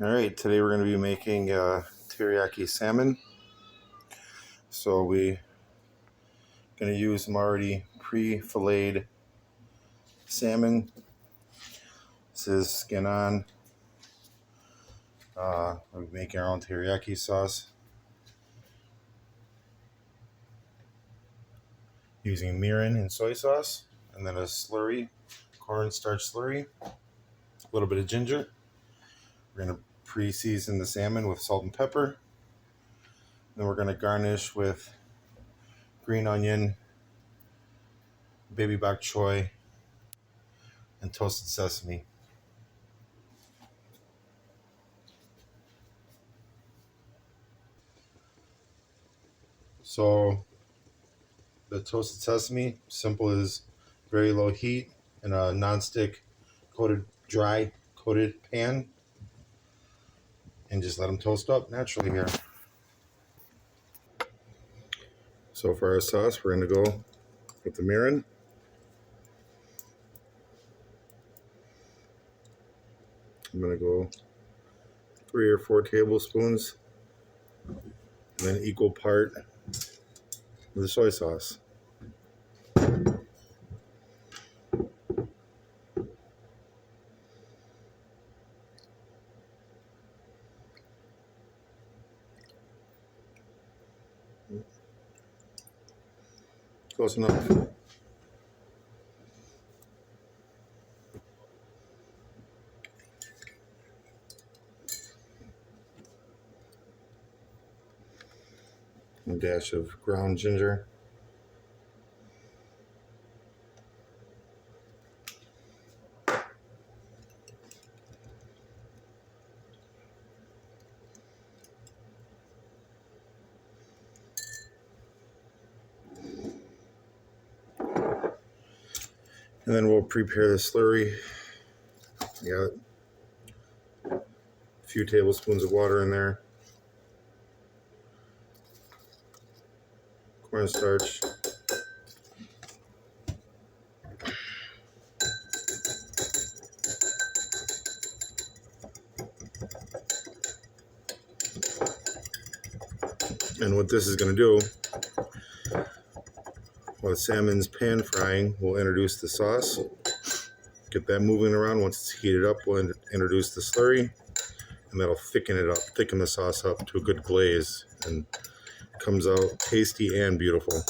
Alright, today we're going to be making teriyaki salmon. So we're going to use some already pre-filleted salmon. This is skin on. We're making our own teriyaki sauce using mirin and soy sauce, and then a slurry, cornstarch slurry, a little bit of ginger. We're going to pre-season the salmon with salt and pepper. Then we're going to garnish with green onion, baby bok choy, and toasted sesame. So the toasted sesame, simple as very low heat in a non-stick dry coated pan, and just let them toast up naturally here. So for our sauce, we're going to go with the mirin. I'm going to go 3 or 4 tablespoons, and then equal part of the soy sauce. Close enough. A dash of ground ginger. And then we'll prepare the slurry. Got a few tablespoons of water in there. Cornstarch. And what this is going to do, while the salmon's pan frying, we'll introduce the sauce. Get that moving around. Once it's heated up, we'll introduce the slurry, and that'll thicken the sauce up to a good glaze, and it comes out tasty and beautiful.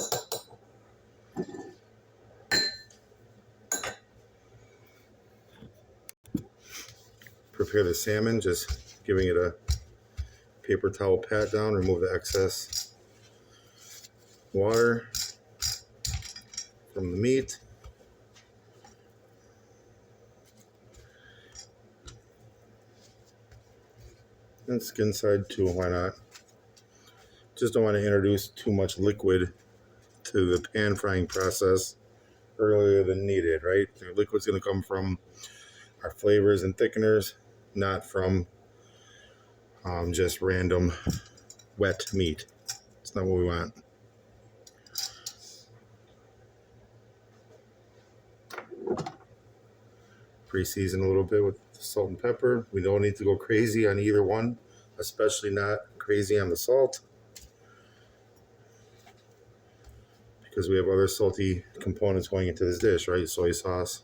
Prepare the salmon, just giving it a paper towel pat down, remove the excess water from the meat. And skin side too, why not? Just don't want to introduce too much liquid to the pan frying process earlier than needed, right? The liquid's going to come from our flavors and thickeners, not from just random wet meat. It's not what we want. Pre-season a little bit with salt and pepper. We don't need to go crazy on either one, especially not crazy on the salt, because we have other salty components going into this dish, right? Soy sauce.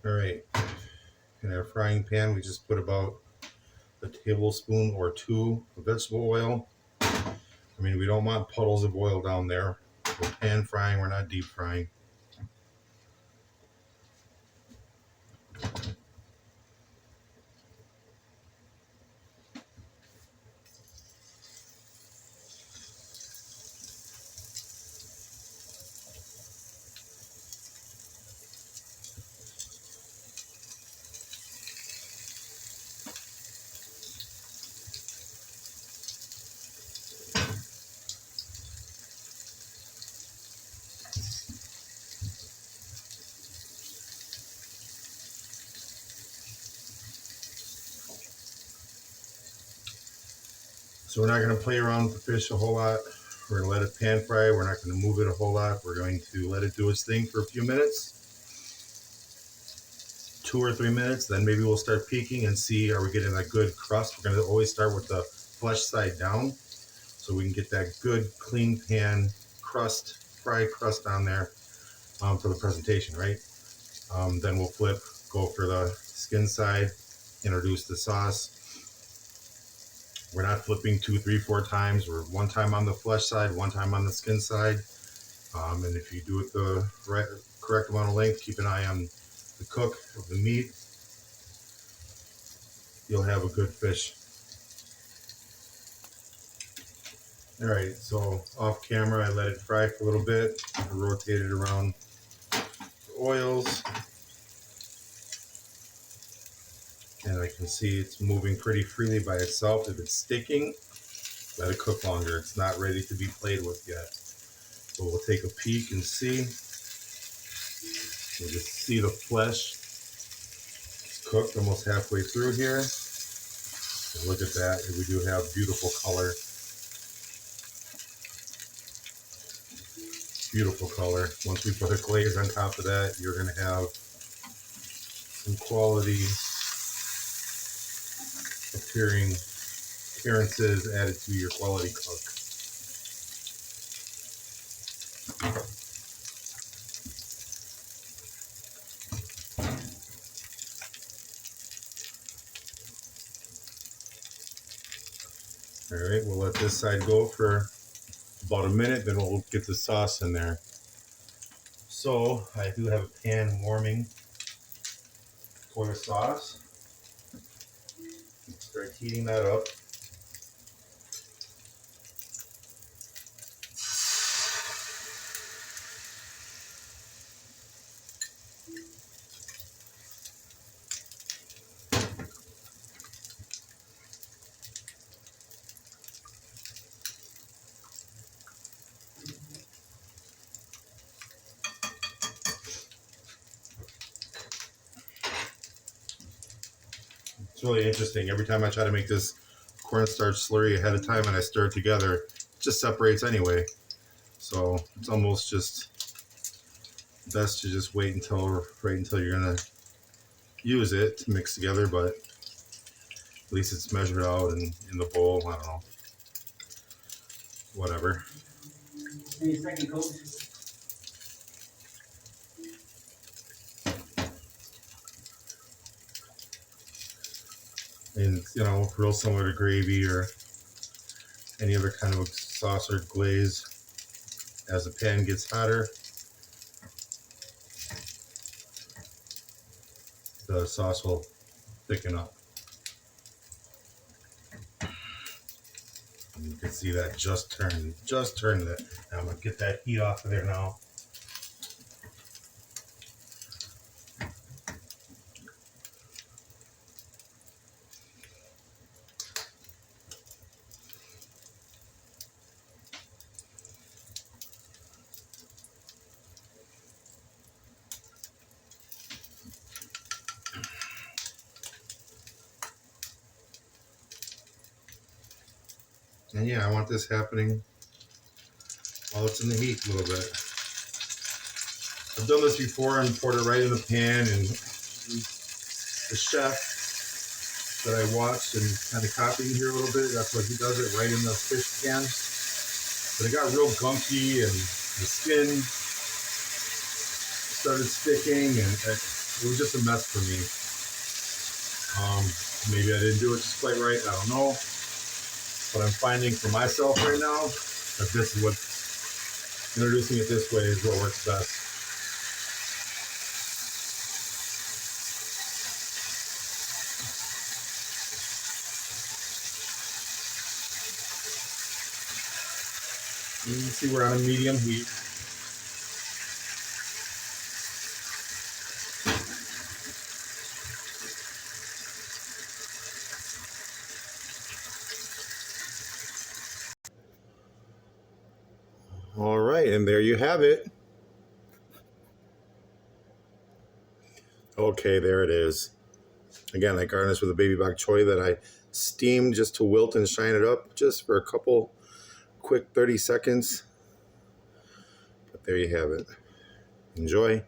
All right, in our frying pan, we just put about a tablespoon or 2 of vegetable oil. I mean, we don't want puddles of oil down there. We're pan frying, we're not deep frying. So we're not going to play around with the fish a whole lot. We're going to let it pan fry. We're not going to move it a whole lot. We're going to let it do its thing for a few minutes, 2 or 3 minutes. Then maybe we'll start peeking and see, are we getting a good crust? We're going to always start with the flesh side down so we can get that good clean pan crust, fry crust on there for the presentation, right? Then we'll flip, go for the skin side, introduce the sauce. We're not flipping 2, 3, 4 times. We're one time on the flesh side, one time on the skin side. And if you do it the correct amount of length, keep an eye on the cook of the meat, you'll have a good fish. All right, so off camera, I let it fry for a little bit. I rotate it around the oils. And I can see it's moving pretty freely by itself. If it's sticking, let it cook longer. It's not ready to be played with yet. So we'll take a peek and see. We'll just see the flesh. It's cooked almost halfway through here. And look at that. We do have beautiful color. Beautiful color. Once we put a glaze on top of that, you're going to have some quality appearances added to your quality cook. All right, we'll let this side go for about a minute, then we'll get the sauce in there. So I do have a pan warming for the sauce. Start heating that up. It's really interesting. Every time I try to make this cornstarch slurry ahead of time and I stir it together, it just separates anyway. So it's almost just best to just wait until you're gonna use it to mix together, but at least it's measured out and in the bowl. I don't know. Whatever. Any second coat? And real similar to gravy or any other kind of sauce or glaze. As the pan gets hotter, the sauce will thicken up. And you can see that just turned it. Now I'm gonna get that heat off of there now. And yeah, I want this happening while it's in the heat a little bit. I've done this before and poured it right in the pan, and the chef that I watched and kind of copying here a little bit, that's what he does it right in the fish pan. But it got real gunky and the skin started sticking and it was just a mess for me. Maybe I didn't do it just quite right, I don't know. But I'm finding for myself right now that this is what, introducing it this way is what works best. You can see we're on a medium heat. All right, and there you have it. Okay, there it is. Again, I garnished with a baby bok choy that I steam just to wilt and shine it up just for a couple quick 30 seconds. But there you have it. Enjoy.